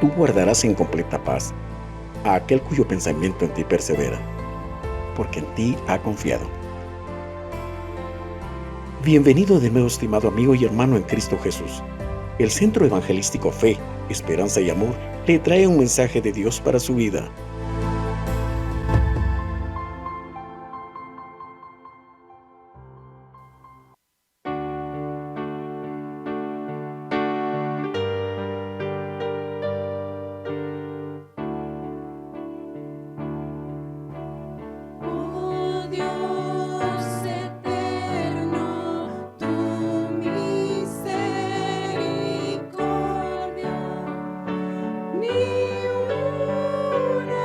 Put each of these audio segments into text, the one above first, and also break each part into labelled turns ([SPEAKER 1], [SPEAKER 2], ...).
[SPEAKER 1] Tú guardarás en completa paz a aquel cuyo pensamiento en ti persevera, porque en ti ha confiado. Bienvenido de nuevo, estimado amigo y hermano en Cristo Jesús. El Centro Evangelístico Fe, Esperanza y Amor le trae un mensaje de Dios para su vida.
[SPEAKER 2] Oh Dios eterno, tu misericordia, ni una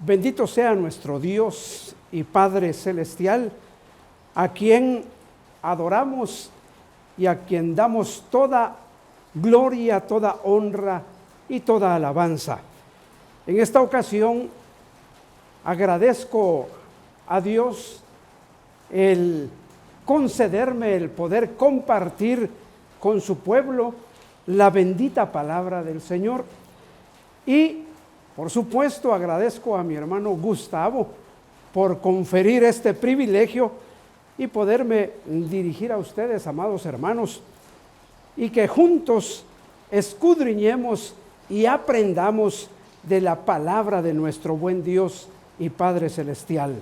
[SPEAKER 3] Bendito sea nuestro Dios y Padre Celestial, a quien adoramos y a quien damos toda gloria, toda honra y toda alabanza. En esta ocasión agradezco a Dios el concederme el poder compartir con su pueblo la bendita palabra del Señor. Y por supuesto agradezco a mi hermano Gustavo por conferir este privilegio y poderme dirigir a ustedes, amados hermanos, y que juntos escudriñemos y aprendamos de la palabra de nuestro buen Dios y Padre Celestial.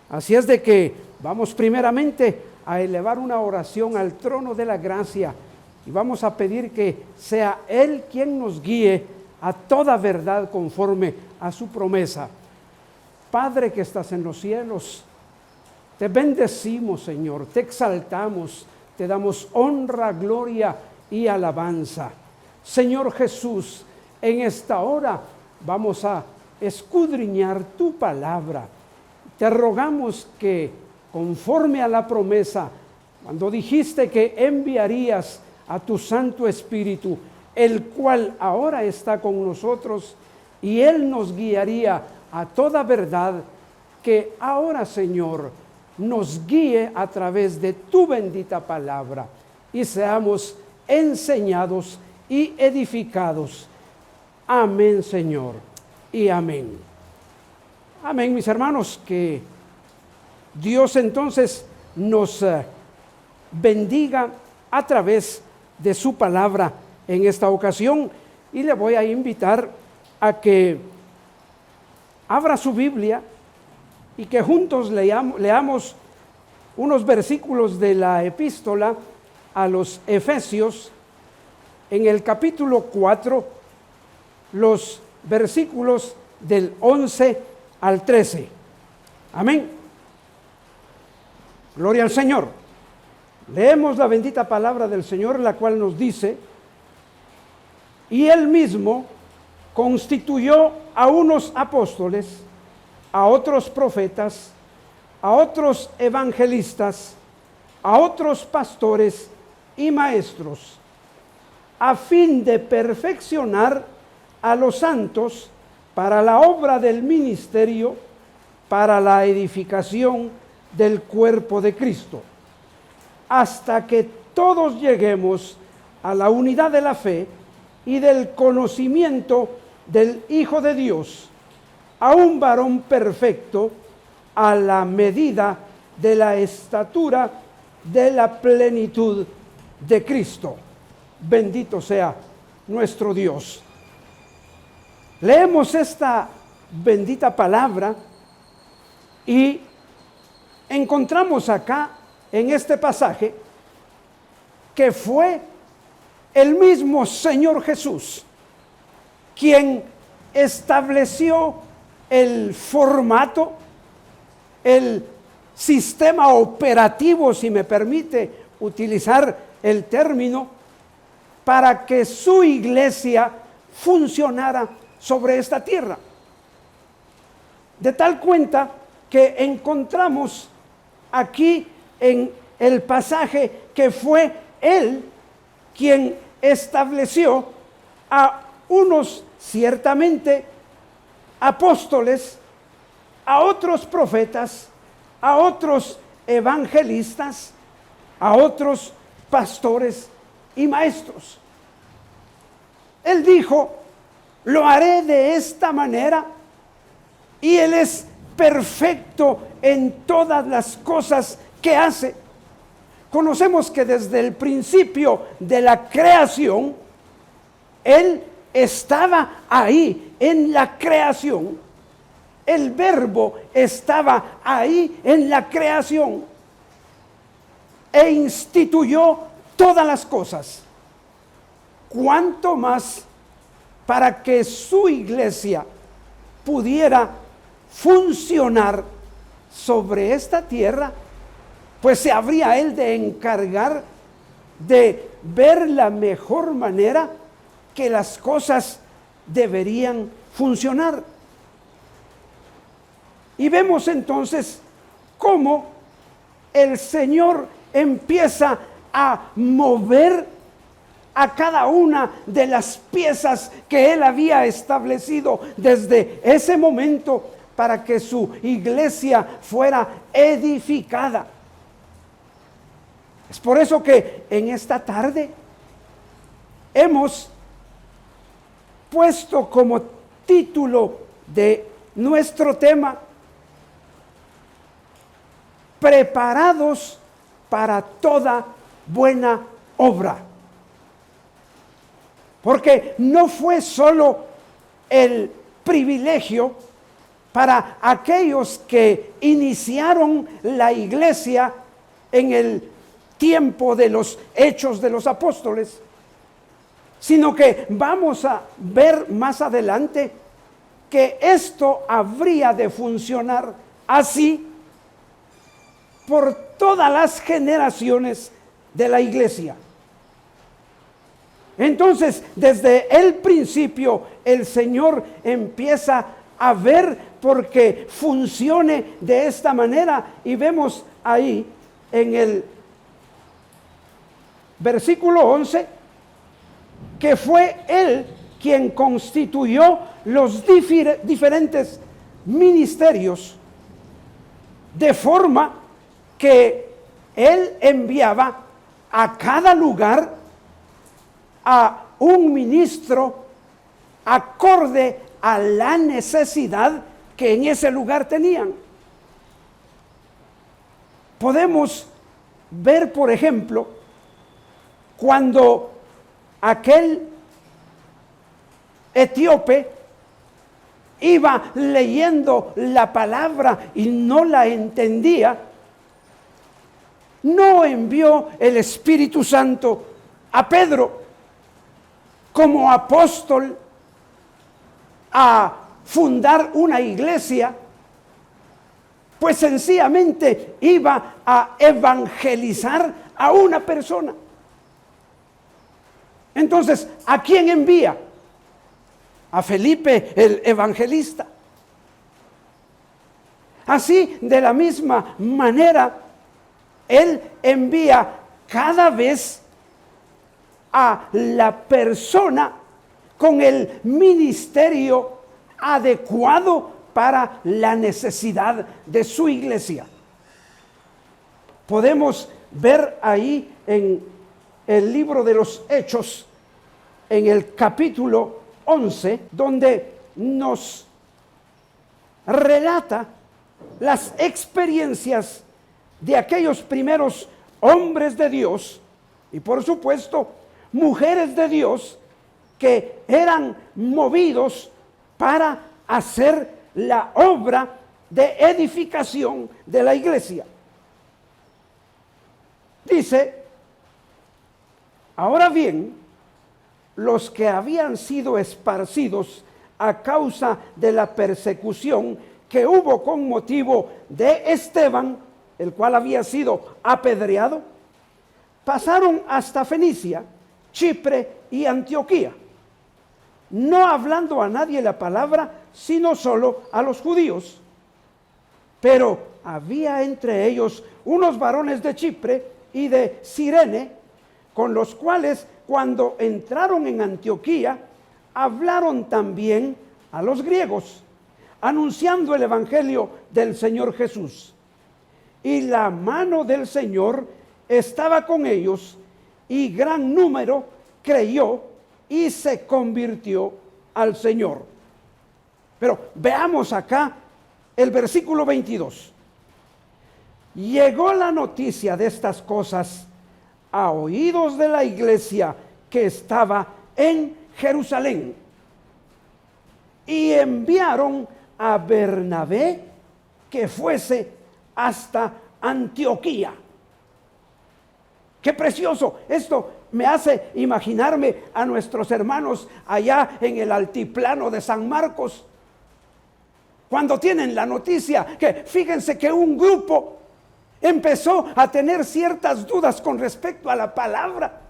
[SPEAKER 3] Así es de que vamos primeramente a elevar una oración al trono de la gracia y vamos a pedir que sea Él quien nos guíe a toda verdad conforme a su promesa. Padre que estás en los cielos, te bendecimos, Señor, te exaltamos, te damos honra, gloria y alabanza. Señor Jesús, en esta hora vamos a escudriñar tu palabra. Te rogamos que, conforme a la promesa, cuando dijiste que enviarías a tu Santo Espíritu, el cual ahora está con nosotros, y Él nos guiaría a toda verdad, que ahora, Señor, nos guíe a través de tu bendita palabra y seamos enseñados y edificados. Amén, Señor, y amén. Amén, mis hermanos, que Dios entonces nos bendiga a través de su palabra en esta ocasión, y le voy a invitar a que abra su Biblia y que juntos leamos unos versículos de la epístola a los Efesios en el capítulo 4, los versículos del 11 al 13. Amén. Gloria al Señor. Leemos la bendita palabra del Señor, la cual nos dice: y Él mismo constituyó a unos apóstoles, a otros profetas, a otros evangelistas, a otros pastores y maestros, a fin de perfeccionar a los santos para la obra del ministerio, para la edificación del cuerpo de Cristo, hasta que todos lleguemos a la unidad de la fe y del conocimiento del Hijo de Dios, a un varón perfecto, a la medida de la estatura de la plenitud de Cristo. Bendito sea nuestro Dios. Leemos esta bendita palabra y encontramos acá en este pasaje que fue el mismo Señor Jesús quien estableció el formato, el sistema operativo, si me permite utilizar el término, para que su iglesia funcionara sobre esta tierra. De tal cuenta que encontramos aquí en el pasaje que fue Él quien estableció a unos ciertamente apóstoles, a otros profetas, a otros evangelistas, a otros pastores y maestros. Él dijo: lo haré de esta manera, y Él es perfecto en todas las cosas que hace. Conocemos que desde el principio de la creación, Él estaba ahí en la creación. El Verbo estaba ahí en la creación e instituyó todas las cosas. ¿Cuánto más para que su iglesia pudiera funcionar sobre esta tierra? Pues se habría Él de encargar de ver la mejor manera que las cosas deberían funcionar. Y vemos entonces cómo el Señor empieza a mover a cada una de las piezas que Él había establecido desde ese momento para que su iglesia fuera edificada. Es por eso que en esta tarde hemos puesto como título de nuestro tema: preparados para toda buena obra. Porque no fue solo el privilegio para aquellos que iniciaron la iglesia en el tiempo de los Hechos de los Apóstoles, sino que vamos a ver más adelante que esto habría de funcionar así por todas las generaciones de la iglesia. Entonces, desde el principio, el Señor empieza a ver porque funcione de esta manera, y vemos ahí en el versículo 11 que fue Él quien constituyó los diferentes ministerios, de forma que Él enviaba a cada lugar a un ministro acorde a la necesidad que en ese lugar tenían. Podemos ver, por ejemplo, cuando aquel etíope iba leyendo la palabra y no la entendía, no envió el Espíritu Santo a Pedro como apóstol a fundar una iglesia, pues sencillamente iba a evangelizar a una persona. Entonces, ¿a quién envía? A Felipe el evangelista. Así, de la misma manera, Él envía cada vez a la persona con el ministerio adecuado para la necesidad de su iglesia. Podemos ver ahí en el libro de los Hechos, en el capítulo 11, donde nos relata las experiencias de aquellos primeros hombres de Dios y, por supuesto, mujeres de Dios que eran movidos para hacer la obra de edificación de la iglesia. Dice: ahora bien, los que habían sido esparcidos a causa de la persecución que hubo con motivo de Esteban, el cual había sido apedreado, pasaron hasta Fenicia, Chipre y Antioquía, no hablando a nadie la palabra, sino solo a los judíos. Pero había entre ellos unos varones de Chipre y de Cirene, con los cuales, cuando entraron en Antioquía, hablaron también a los griegos, anunciando el evangelio del Señor Jesús. Y la mano del Señor estaba con ellos, y gran número creyó y se convirtió al Señor. Pero veamos acá el versículo 22. Llegó la noticia de estas cosas a oídos de la iglesia que estaba en Jerusalén, y enviaron a Bernabé que fuese hasta Antioquía. ¡Qué precioso! Esto me hace imaginarme a nuestros hermanos allá en el altiplano de San Marcos, cuando tienen la noticia que, fíjense que un grupo empezó a tener ciertas dudas con respecto a la palabra,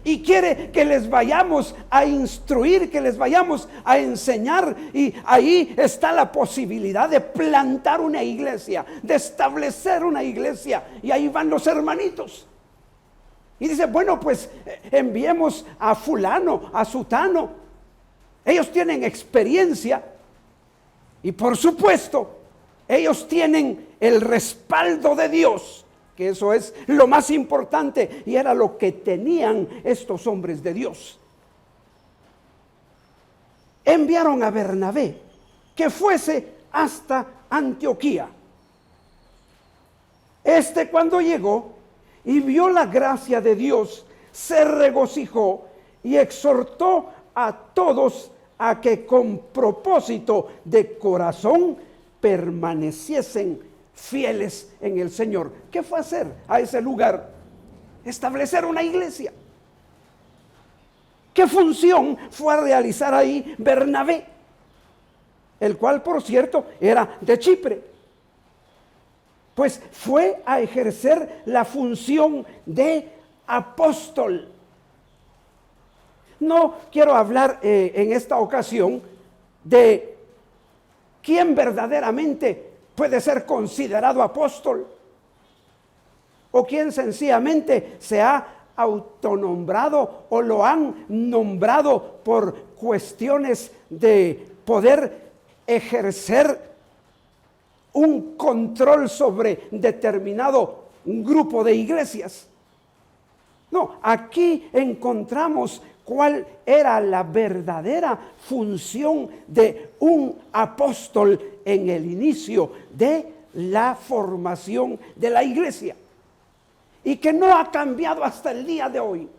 [SPEAKER 3] y quiere que les vayamos a instruir, que les vayamos a enseñar. Y ahí está la posibilidad de plantar una iglesia, de establecer una iglesia. Y ahí van los hermanitos. Y dice, bueno, pues enviemos a fulano, a sutano. Ellos tienen experiencia y por supuesto, ellos tienen el respaldo de Dios, que eso es lo más importante y era lo que tenían estos hombres de Dios. Enviaron a Bernabé que fuese hasta Antioquía. Cuando llegó y vio la gracia de Dios, se regocijó y exhortó a todos a que con propósito de corazón permaneciesen fieles en el Señor. ¿Qué fue hacer a ese lugar? Establecer una iglesia. ¿Qué función fue a realizar ahí Bernabé? El cual, por cierto, era de Chipre. Pues fue a ejercer la función de apóstol. No quiero hablar en esta ocasión de quién verdaderamente puede ser considerado apóstol o quién sencillamente se ha autonombrado o lo han nombrado por cuestiones de poder ejercer un control sobre determinado grupo de iglesias. No, aquí encontramos cuál era la verdadera función de un apóstol en el inicio de la formación de la iglesia y que no ha cambiado hasta el día de hoy.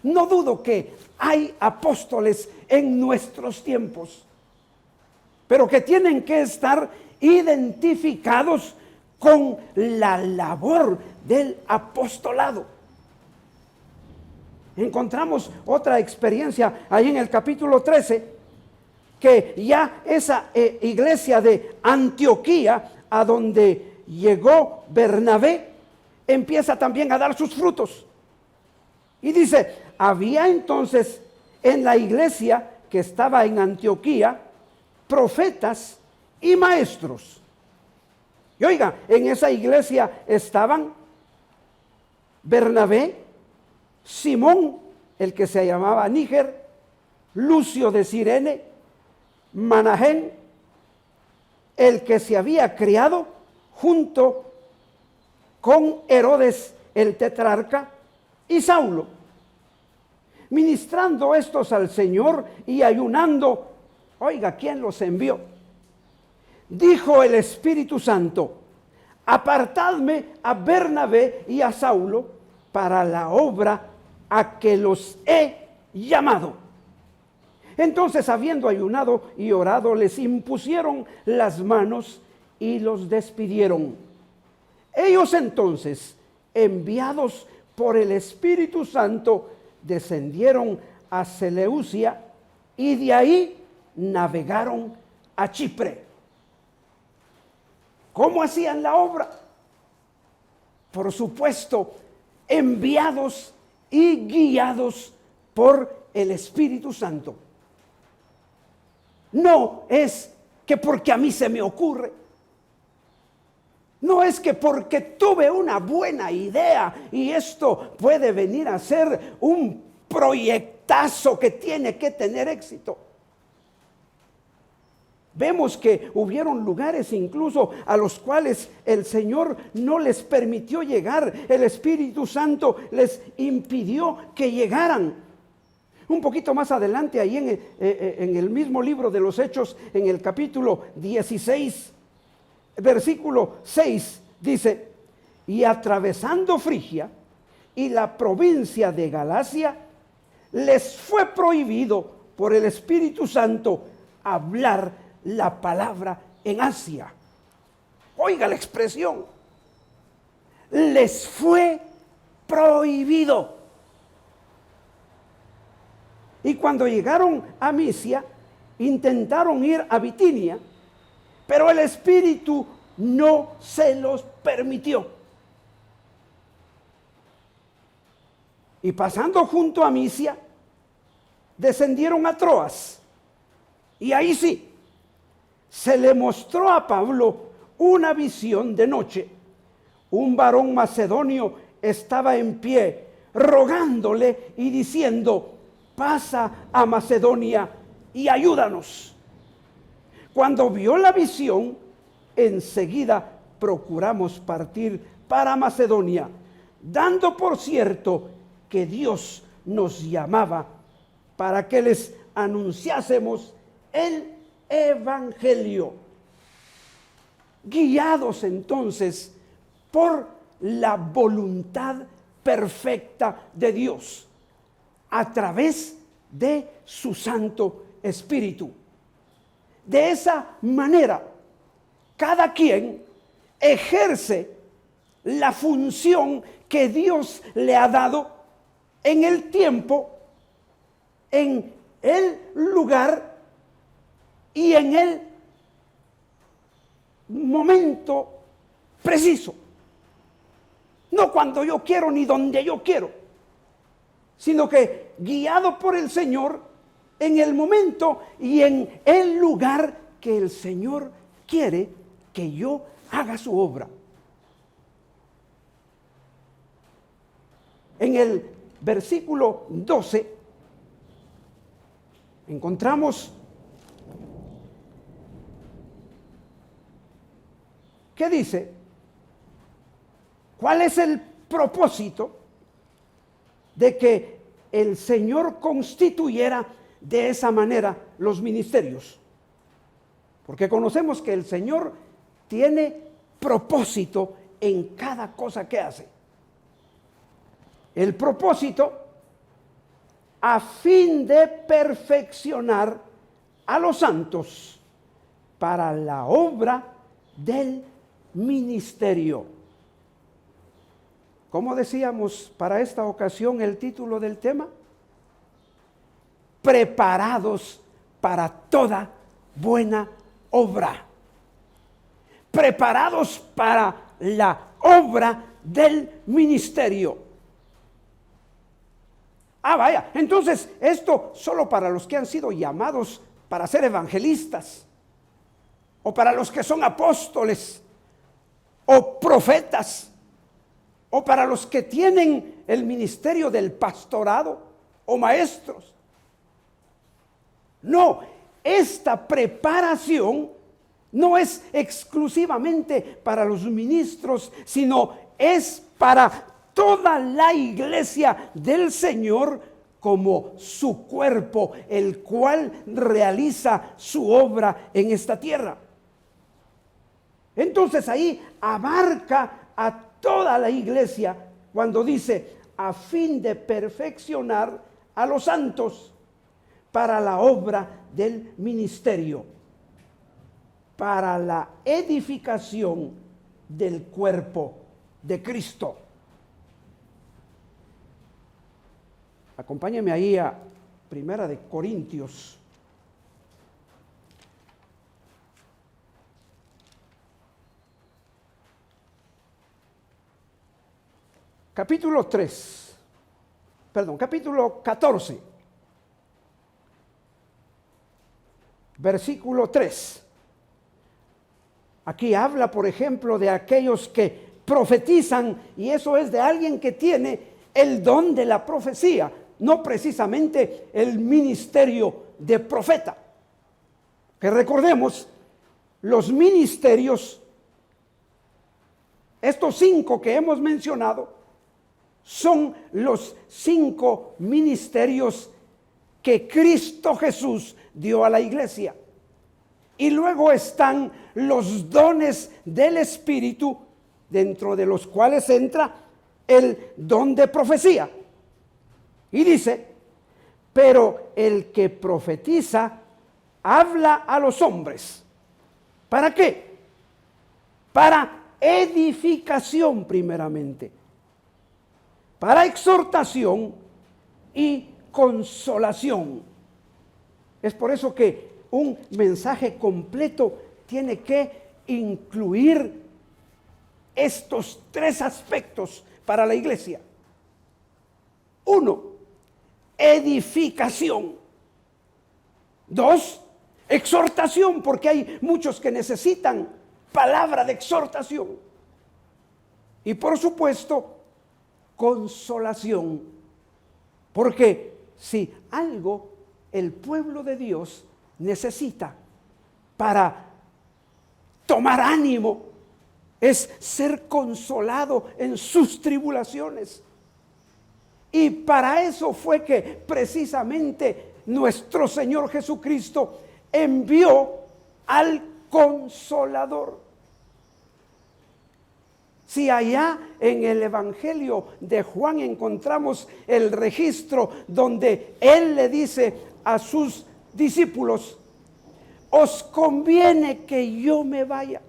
[SPEAKER 3] No dudo que hay apóstoles en nuestros tiempos, pero que tienen que estar identificados con la labor del apostolado. Encontramos otra experiencia ahí en el capítulo 13, que ya esa iglesia de Antioquía, a donde llegó Bernabé, empieza también a dar sus frutos. Y dice, había entonces en la iglesia que estaba en Antioquía profetas y maestros. Y oiga, en esa iglesia estaban Bernabé, Simón, el que se llamaba Níger, Lucio de Cirene, Manahén, el que se había criado junto con Herodes el tetrarca, y Saulo. Ministrando estos al Señor y ayunando, oiga, ¿quién los envió? Dijo el Espíritu Santo, apartadme a Bernabé y a Saulo para la obra a que los he llamado. Entonces, habiendo ayunado y orado, les impusieron las manos y los despidieron. Ellos entonces, enviados por el Espíritu Santo, descendieron a Seleucia y de ahí navegaron a Chipre. ¿Cómo hacían la obra? Por supuesto, enviados y guiados por el Espíritu Santo. No es que porque a mí se me ocurre. No es que porque tuve una buena idea y esto puede venir a ser un proyectazo que tiene que tener éxito. Vemos que hubieron lugares incluso a los cuales el Señor no les permitió llegar. El Espíritu Santo les impidió que llegaran. Un poquito más adelante, ahí en el mismo libro de los Hechos, en el capítulo 16, versículo 6, dice, y atravesando Frigia y la provincia de Galacia, les fue prohibido por el Espíritu Santo hablar la palabra en Asia. Oiga la expresión, les fue prohibido. Y cuando llegaron a Misia, intentaron ir a Bitinia, pero el Espíritu no se los permitió. Y pasando junto a Misia, descendieron a Troas. Y ahí sí, se le mostró a Pablo una visión de noche. Un varón macedonio estaba en pie, rogándole y diciendo: pasa a Macedonia y ayúdanos. Cuando vio la visión, enseguida procuramos partir para Macedonia, dando por cierto que Dios nos llamaba para que les anunciásemos el evangelio. Guiados entonces por la voluntad perfecta de Dios, a través de su Santo Espíritu. De esa manera, cada quien ejerce la función que Dios le ha dado en el tiempo, en el lugar y en el momento preciso. No cuando yo quiero ni donde yo quiero, sino que guiado por el Señor en el momento y en el lugar que el Señor quiere que yo haga su obra. En el versículo 12 encontramos que dice: ¿cuál es el propósito de que el Señor constituyera de esa manera los ministerios? Porque conocemos que el Señor tiene propósito en cada cosa que hace. El propósito a fin de perfeccionar a los santos para la obra del ministerio. ¿Cómo decíamos para esta ocasión el título del tema? Preparados para toda buena obra. Preparados para la obra del ministerio. Vaya, entonces esto solo para los que han sido llamados para ser evangelistas, o para los que son apóstoles, o profetas, o para los que tienen el ministerio del pastorado, o maestros. No, esta preparación no es exclusivamente para los ministros, sino es para toda la iglesia del Señor como su cuerpo, el cual realiza su obra en esta tierra. Entonces ahí abarca a toda la iglesia cuando dice: a fin de perfeccionar a los santos para la obra del ministerio, para la edificación del cuerpo de Cristo. Acompáñame ahí a Primera de Corintios. Capítulo 14. Versículo 3. Aquí habla, por ejemplo, de aquellos que profetizan, y eso es de alguien que tiene el don de la profecía, no precisamente el ministerio de profeta. Que recordemos, los ministerios, estos 5 que hemos mencionado, son los 5 ministerios que Cristo Jesús dio a la iglesia. Y luego están los dones del Espíritu, dentro de los cuales entra el don de profecía. Y dice: pero el que profetiza habla a los hombres. ¿Para qué? Para edificación primeramente, para exhortación y consolación. Es por eso que un mensaje completo tiene que incluir estos 3 aspectos para la iglesia. 1, edificación. 2, exhortación, porque hay muchos que necesitan palabra de exhortación. Y por supuesto, consolación, porque si algo el pueblo de Dios necesita para tomar ánimo, es ser consolado en sus tribulaciones. Y para eso fue que precisamente nuestro Señor Jesucristo envió al Consolador. Si allá en el Evangelio de Juan encontramos el registro donde Él le dice a sus discípulos: os conviene que yo me vaya,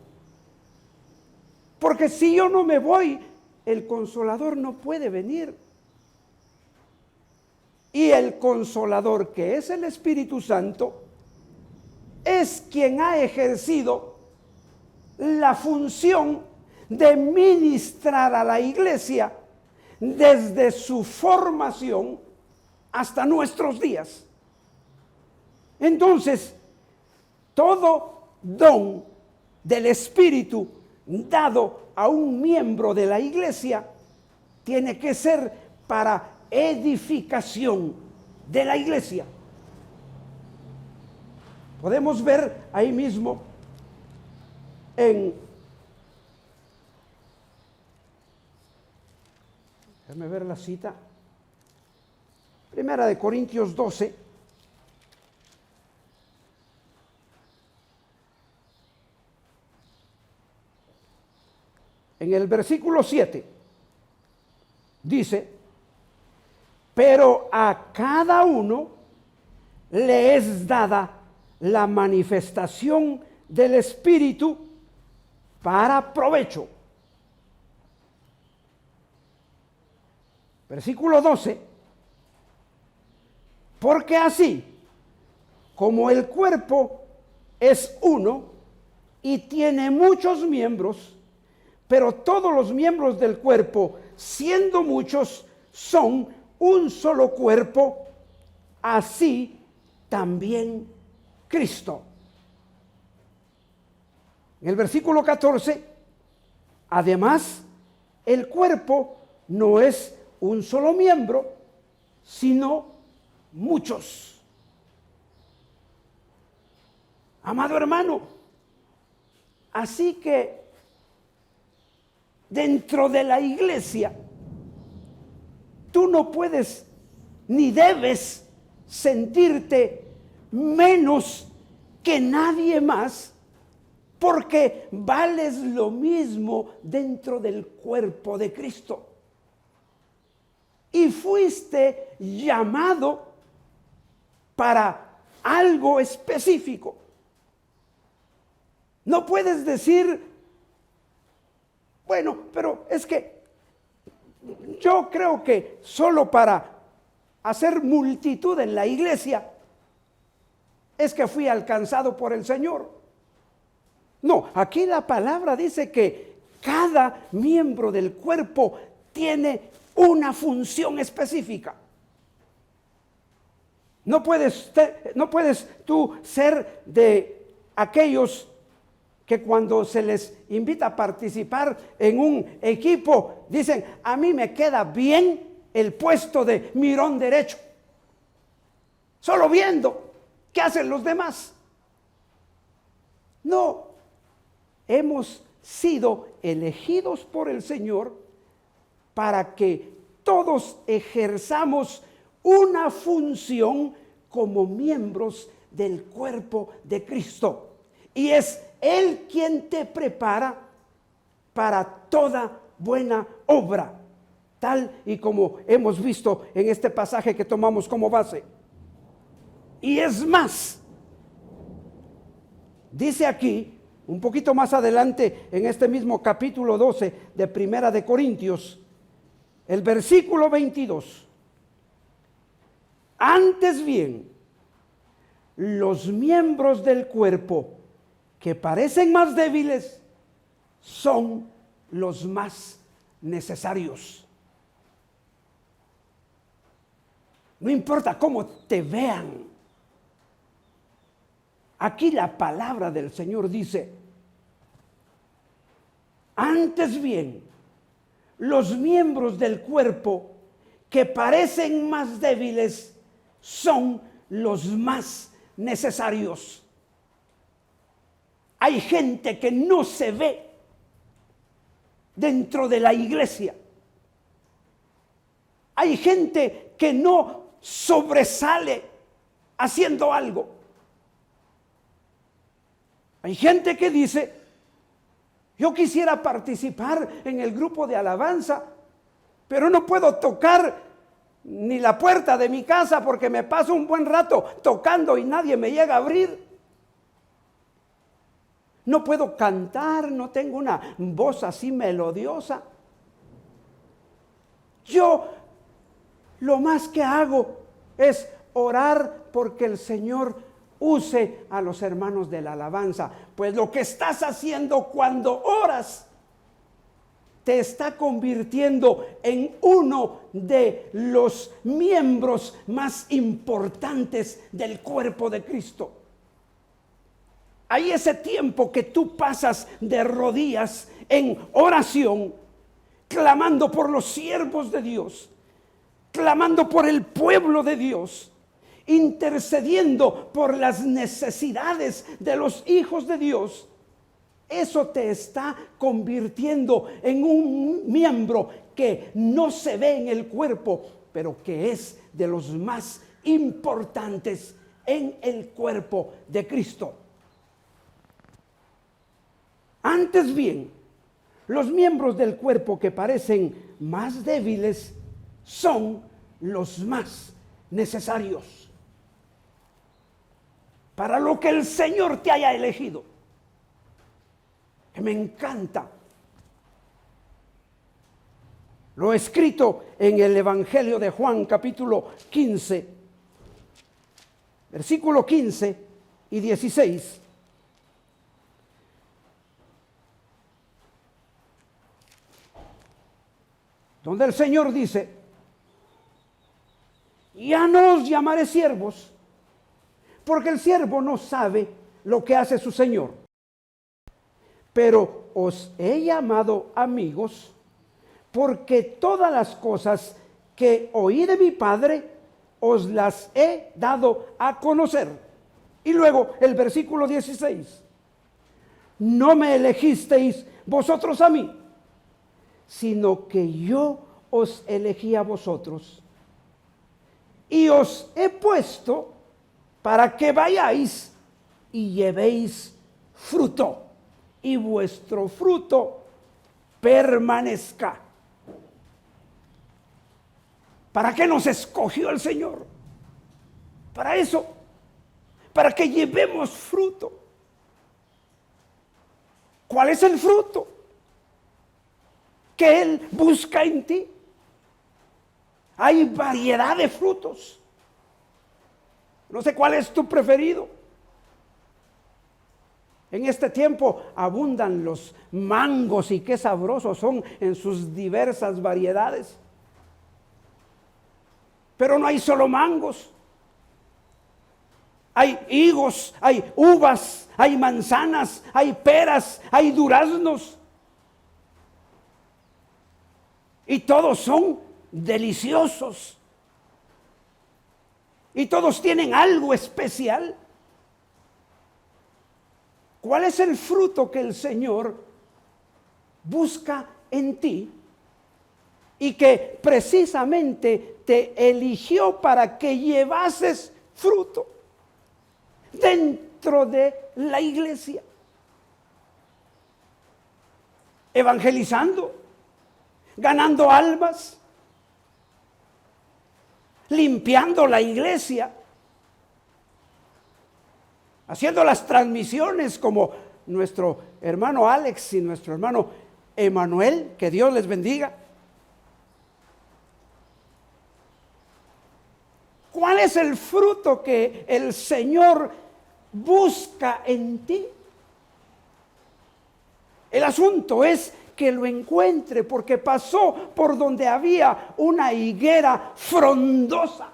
[SPEAKER 3] porque si yo no me voy, el Consolador no puede venir. Y el Consolador, que es el Espíritu Santo, es quien ha ejercido la función de ministrar a la iglesia desde su formación hasta nuestros días. Entonces, todo don del Espíritu dado a un miembro de la iglesia tiene que ser para edificación de la iglesia. Podemos ver ahí mismo déjame ver la cita, Primera de Corintios 12, en el versículo 7, dice: pero a cada uno le es dada la manifestación del Espíritu para provecho. Versículo 12, porque así como el cuerpo es uno y tiene muchos miembros, pero todos los miembros del cuerpo, siendo muchos, son un solo cuerpo, así también Cristo. En el versículo 14, además, el cuerpo no es un solo miembro, sino muchos. Amado hermano, así que dentro de la iglesia, tú no puedes ni debes sentirte menos que nadie más, porque vales lo mismo dentro del cuerpo de Cristo. Y fuiste llamado para algo específico. No puedes decir: bueno, pero es que yo creo que solo para hacer multitud en la iglesia es que fui alcanzado por el Señor. No, aquí la palabra dice que cada miembro del cuerpo tiene una función específica. No puedes tú ser de aquellos que cuando se les invita a participar en un equipo, dicen: a mí me queda bien el puesto de mirón derecho, solo viendo qué hacen los demás. No, hemos sido elegidos por el Señor para que todos ejerzamos una función como miembros del cuerpo de Cristo. Y es Él quien te prepara para toda buena obra, tal y como hemos visto en este pasaje que tomamos como base. Y es más, dice aquí, un poquito más adelante, en este mismo capítulo 12 de Primera de Corintios, el versículo 22. Antes bien, los miembros del cuerpo que parecen más débiles son los más necesarios. No importa cómo te vean. Aquí la palabra del Señor dice, antes bien, los miembros del cuerpo que parecen más débiles son los más necesarios. Hay gente que no se ve dentro de la iglesia. Hay gente que no sobresale haciendo algo. Hay gente que dice, yo quisiera participar en el grupo de alabanza, pero no puedo tocar ni la puerta de mi casa porque me paso un buen rato tocando y nadie me llega a abrir. No puedo cantar, no tengo una voz así melodiosa. Yo lo más que hago es orar porque el Señor use a los hermanos de la alabanza. Pues lo que estás haciendo cuando oras te está convirtiendo en uno de los miembros más importantes del cuerpo de Cristo. Hay ese tiempo que tú pasas de rodillas en oración, clamando por los siervos de Dios, clamando por el pueblo de Dios, intercediendo por las necesidades de los hijos de Dios. Eso te está convirtiendo en un miembro que no se ve en el cuerpo, pero que es de los más importantes en el cuerpo de Cristo. Antes bien, los miembros del cuerpo que parecen más débiles son los más necesarios para lo que el Señor te haya elegido. Que me encanta. Lo escrito en el Evangelio de Juan, capítulo 15, versículo 15 y 16. Donde el Señor dice, ya no os llamaré siervos, porque el siervo no sabe lo que hace su Señor. Pero os he llamado amigos, porque todas las cosas que oí de mi Padre os las he dado a conocer. Y luego el versículo 16. No me elegisteis vosotros a mí, sino que yo os elegí a vosotros. Y os he puesto para que vayáis y llevéis fruto, y vuestro fruto permanezca. ¿Para qué nos escogió el Señor? Para eso, para que llevemos fruto. ¿Cuál es el fruto que Él busca en ti? Hay variedad de frutos. No sé cuál es tu preferido. En este tiempo abundan los mangos y qué sabrosos son en sus diversas variedades. Pero no hay solo mangos. Hay higos, hay uvas, hay manzanas, hay peras, hay duraznos. Y todos son deliciosos. Y todos tienen algo especial. ¿Cuál es el fruto que el Señor busca en ti y que precisamente te eligió para que llevases fruto dentro de la iglesia? Evangelizando, ganando almas, limpiando la iglesia, haciendo las transmisiones como nuestro hermano Alex y nuestro hermano Emanuel, que Dios les bendiga. ¿Cuál es el fruto que el Señor busca en ti? El asunto es que lo encuentre, porque pasó por donde había una higuera frondosa,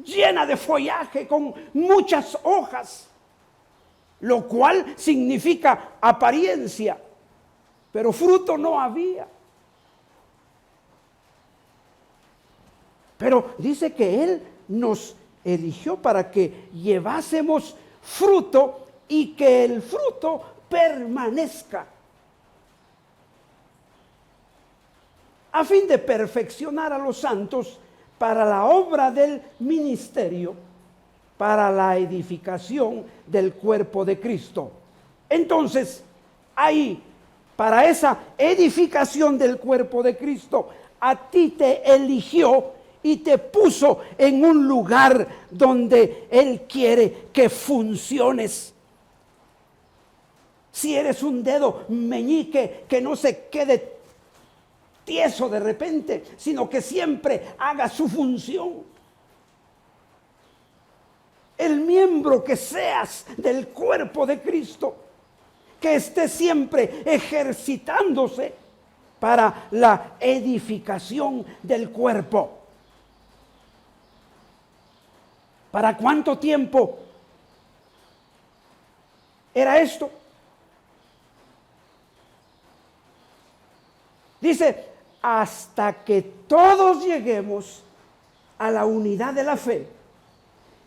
[SPEAKER 3] llena de follaje, con muchas hojas, lo cual significa apariencia, pero fruto no había. Pero dice que Él nos eligió para que llevásemos fruto y que el fruto permanezca, a fin de perfeccionar a los santos para la obra del ministerio, para la edificación del cuerpo de Cristo. Entonces, ahí, para esa edificación del cuerpo de Cristo, a ti te eligió y te puso en un lugar donde Él quiere que funciones. Si eres un dedo meñique, que no se quede tieso de repente, sino que siempre haga su función. El miembro que seas del cuerpo de Cristo, que esté siempre ejercitándose para la edificación del cuerpo. ¿Para cuánto tiempo era esto? Dice, hasta que todos lleguemos a la unidad de la fe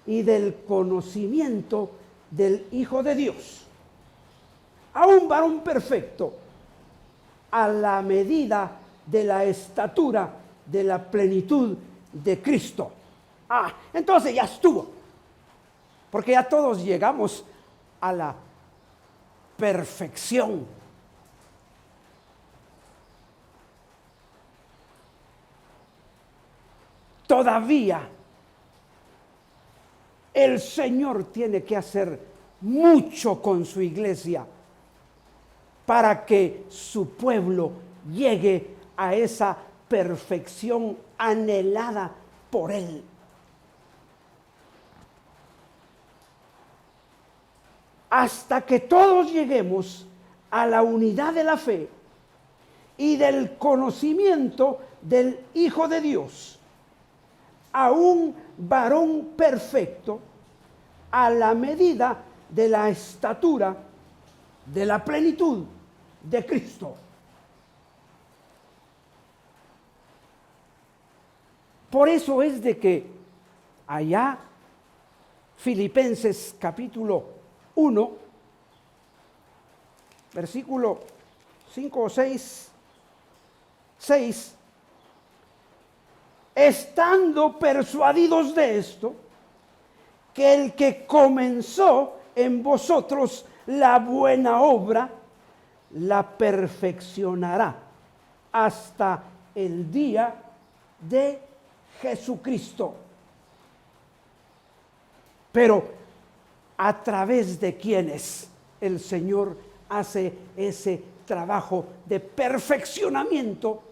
[SPEAKER 3] y del conocimiento del Hijo de Dios, a un varón perfecto, a la medida de la estatura de la plenitud de Cristo. Entonces ya estuvo, porque ya todos llegamos a la perfección. Todavía el Señor tiene que hacer mucho con su iglesia para que su pueblo llegue a esa perfección anhelada por Él. Hasta que todos lleguemos a la unidad de la fe y del conocimiento del Hijo de Dios, a un varón perfecto, a la medida de la estatura de la plenitud de Cristo. Por eso es de que allá, Filipenses capítulo 1, versículo 5 o 6, estando persuadidos de esto, que el que comenzó en vosotros la buena obra, la perfeccionará hasta el día de Jesucristo. Pero a través de quienes el Señor hace ese trabajo de perfeccionamiento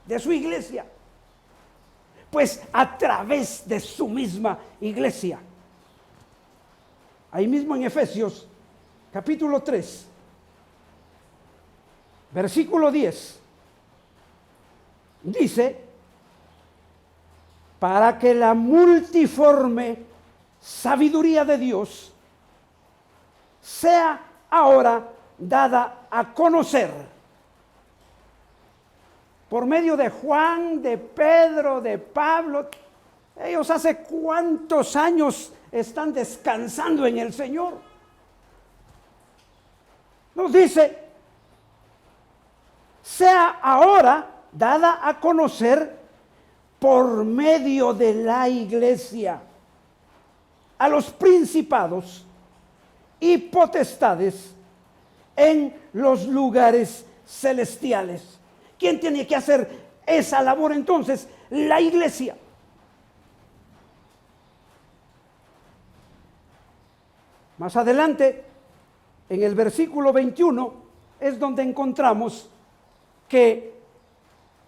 [SPEAKER 3] de su iglesia. Pues a través de su misma iglesia. Ahí mismo en Efesios capítulo 3, versículo 10, dice, para que la multiforme sabiduría de Dios sea ahora dada a conocer por medio de Juan, de Pedro, de Pablo. Ellos hace cuántos años están descansando en el Señor. Nos dice, sea ahora dada a conocer por medio de la iglesia a los principados y potestades en los lugares celestiales. ¿Quién tiene que hacer esa labor entonces? La iglesia. Más adelante, en el versículo 21, es donde encontramos que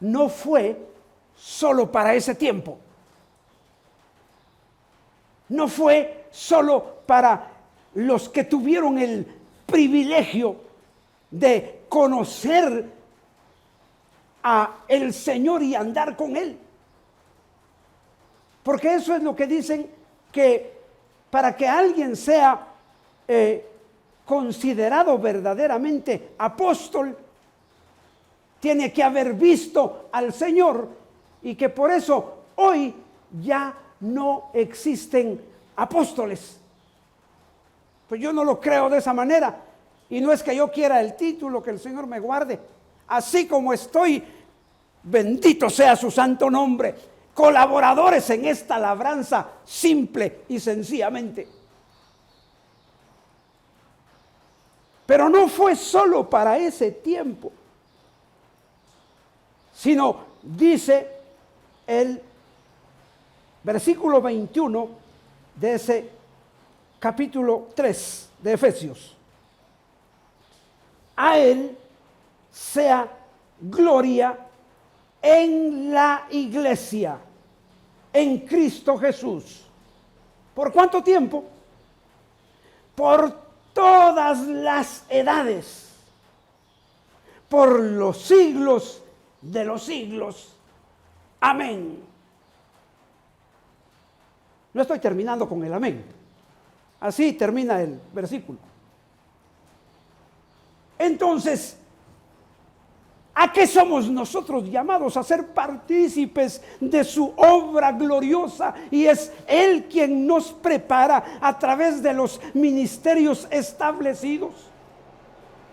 [SPEAKER 3] no fue solo para ese tiempo. No fue solo para los que tuvieron el privilegio de conocer a el Señor y andar con Él. Porque eso es lo que dicen, que para que alguien sea considerado verdaderamente apóstol, tiene que haber visto al Señor, y que por eso hoy ya no existen apóstoles. Pues yo no lo creo de esa manera, y no es que yo quiera el título, que el Señor me guarde. Así como estoy, bendito sea su santo nombre, colaboradores en esta labranza simple y sencillamente. Pero no fue solo para ese tiempo, sino dice el versículo 21 de ese capítulo 3 de Efesios: a Él sea gloria en la iglesia, en Cristo Jesús. ¿Por cuánto tiempo? Por todas las edades, por los siglos de los siglos. Amén. No estoy terminando con el amén. Así termina el versículo. Entonces, ¿a qué somos nosotros llamados? A ser partícipes de su obra gloriosa, y es Él quien nos prepara a través de los ministerios establecidos,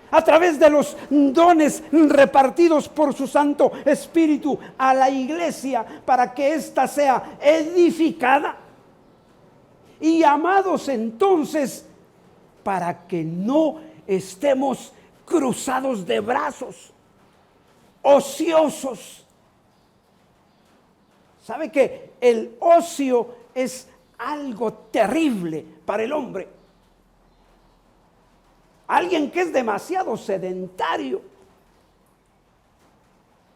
[SPEAKER 3] a través de los dones repartidos por su Santo Espíritu a la iglesia, para que ésta sea edificada. Y llamados entonces para que no estemos cruzados de brazos, ociosos. ¿Sabe que el ocio es algo terrible para el hombre? Alguien que es demasiado sedentario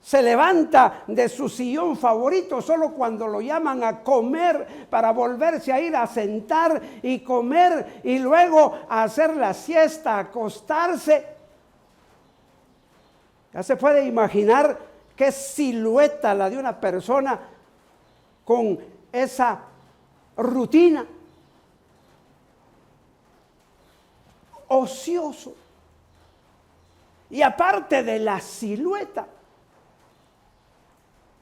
[SPEAKER 3] se levanta de su sillón favorito solo cuando lo llaman a comer, para volverse a ir a sentar y comer, y luego a hacer la siesta, acostarse. Ya se puede imaginar qué silueta la de una persona con esa rutina. Ocioso. Y aparte de la silueta,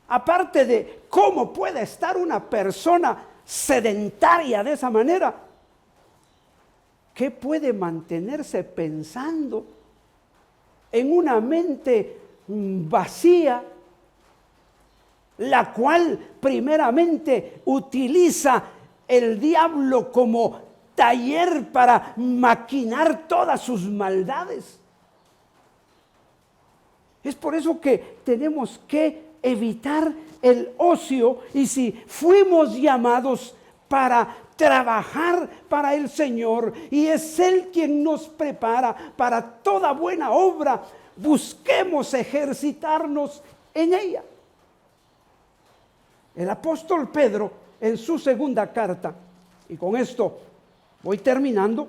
[SPEAKER 3] aparte de cómo puede estar una persona sedentaria de esa manera, ¿qué puede mantenerse pensando en una mente vacía, la cual primeramente utiliza el diablo como taller para maquinar todas sus maldades? Es por eso que tenemos que evitar el ocio, y si fuimos llamados para trabajar para el Señor, y es Él quien nos prepara para toda buena obra, busquemos ejercitarnos en ella. El apóstol Pedro, en su segunda carta, y con esto voy terminando,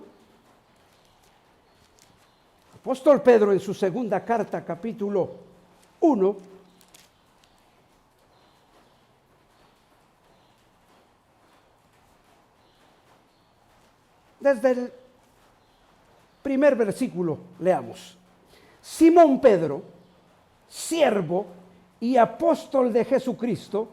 [SPEAKER 3] apóstol Pedro en su segunda carta, capítulo 1, desde el primer versículo leamos: Simón Pedro, siervo y apóstol de Jesucristo,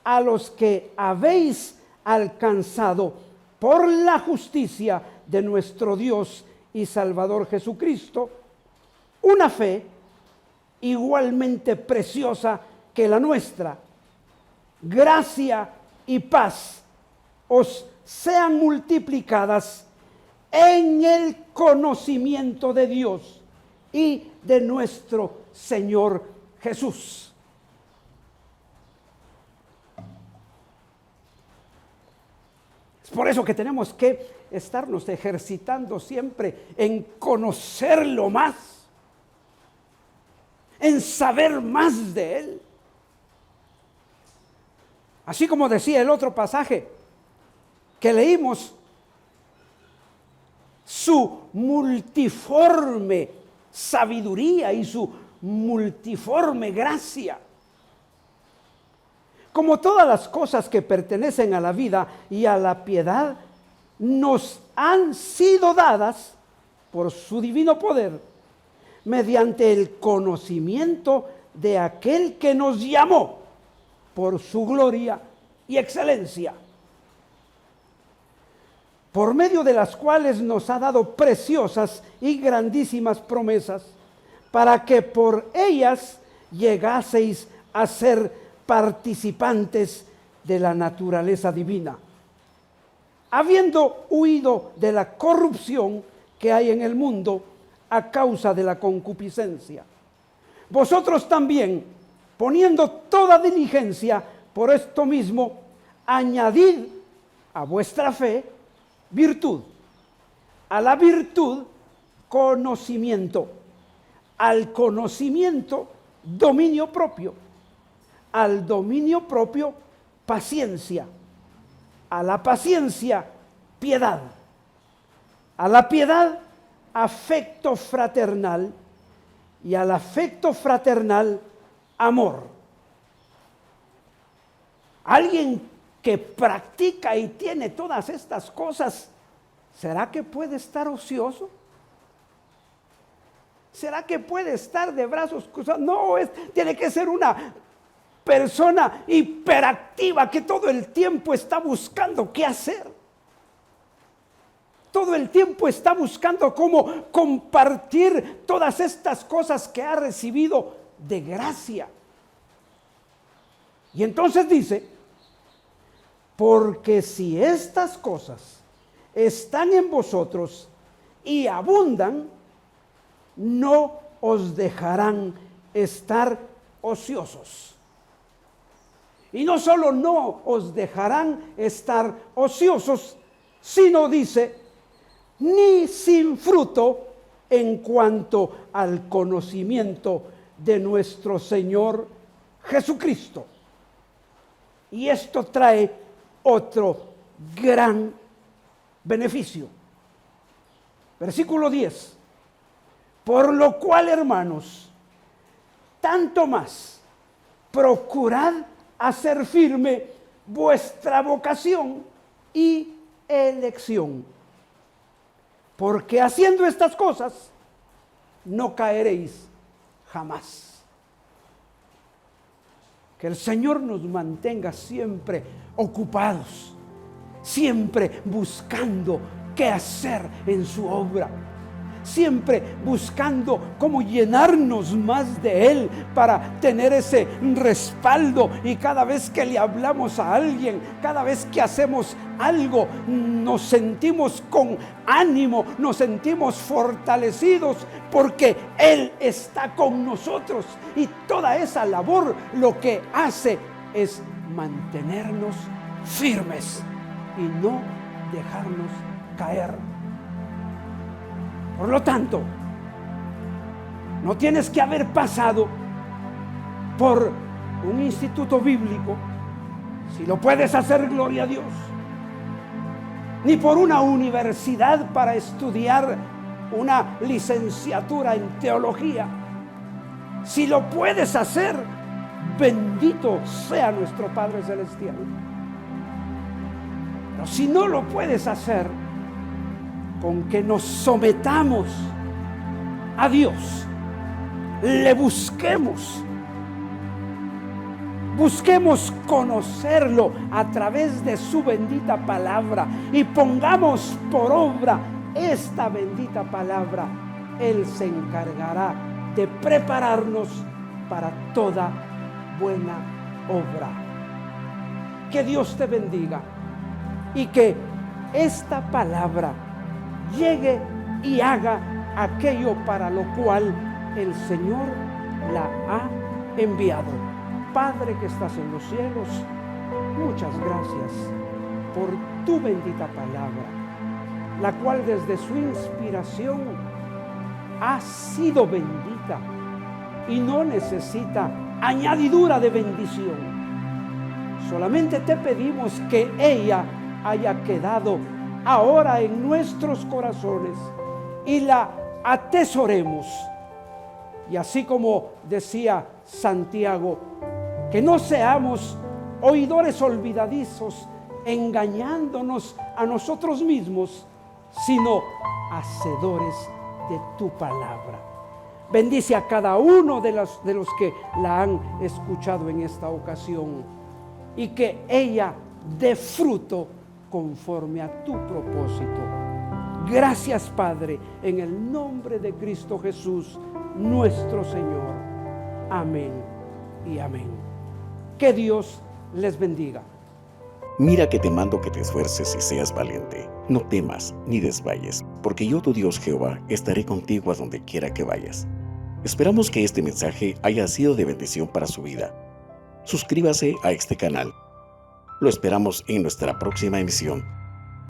[SPEAKER 3] a los que habéis alcanzado por la justicia de nuestro Dios y Salvador Jesucristo, una fe igualmente preciosa que la nuestra. Gracia y paz os sean multiplicadas en el conocimiento de Dios y de nuestro Señor Jesús. Es por eso que tenemos que estarnos ejercitando siempre en conocerlo más, en saber más de Él. Así como decía el otro pasaje que leímos, su multiforme sabiduría y su multiforme gracia. Como todas las cosas que pertenecen a la vida y a la piedad, nos han sido dadas por su divino poder, mediante el conocimiento de aquel que nos llamó por su gloria y excelencia, por medio de las cuales nos ha dado preciosas y grandísimas promesas, para que por ellas llegaseis a ser participantes de la naturaleza divina, habiendo huido de la corrupción que hay en el mundo a causa de la concupiscencia. Vosotros también, poniendo toda diligencia por esto mismo, añadid a vuestra fe virtud, a la virtud conocimiento, al conocimiento dominio propio, al dominio propio paciencia, a la paciencia piedad, a la piedad afecto fraternal y al afecto fraternal amor. Alguien que practica y tiene todas estas cosas, ¿será que puede estar ocioso? ¿Será que puede estar de brazos cruzados? No, tiene que ser una persona hiperactiva que todo el tiempo está buscando qué hacer. Todo el tiempo está buscando cómo compartir todas estas cosas que ha recibido de gracia. Y entonces dice, porque si estas cosas están en vosotros y abundan, no os dejarán estar ociosos. Y no solo no os dejarán estar ociosos, sino dice, ni sin fruto en cuanto al conocimiento de nuestro Señor Jesucristo. Y esto trae otro gran beneficio. Versículo 10. Por lo cual, hermanos, tanto más, procurad hacer firme vuestra vocación y elección. Porque haciendo estas cosas, no caeréis jamás. Que el Señor nos mantenga siempre ocupados, siempre buscando qué hacer en su obra, siempre buscando cómo llenarnos más de Él para tener ese respaldo. Y cada vez que le hablamos a alguien, cada vez que hacemos algo, nos sentimos con ánimo, nos sentimos fortalecidos porque Él está con nosotros. Y toda esa labor lo que hace es mantenernos firmes y no dejarnos caer. Por lo tanto, no tienes que haber pasado por un instituto bíblico, si lo puedes hacer, gloria a Dios, ni por una universidad para estudiar una licenciatura en teología. Si lo puedes hacer, bendito sea nuestro Padre Celestial. Pero si no lo puedes hacer, con que nos sometamos a Dios, le busquemos conocerlo a través de su bendita palabra y pongamos por obra esta bendita palabra, Él se encargará de prepararnos para toda buena obra. Que Dios te bendiga y que esta palabra llegue y haga aquello para lo cual el Señor la ha enviado. Padre que estás en los cielos, muchas gracias por tu bendita palabra, la cual desde su inspiración ha sido bendita y no necesita añadidura de bendición. Solamente te pedimos que ella haya quedado ahora en nuestros corazones y la atesoremos. Y así como decía Santiago, que no seamos oidores olvidadizos, engañándonos a nosotros mismos, sino hacedores de tu palabra. Bendice a cada uno de los que la han escuchado en esta ocasión, y que ella dé fruto conforme a tu propósito. Gracias, Padre, en el nombre de Cristo Jesús, nuestro Señor. Amén y amén. Que Dios les bendiga.
[SPEAKER 1] Mira que te mando que te esfuerces y seas valiente. No temas ni desmayes, porque yo, tu Dios Jehová, estaré contigo a donde quiera que vayas. Esperamos que este mensaje haya sido de bendición para su vida. Suscríbase a este canal. Lo esperamos en nuestra próxima emisión.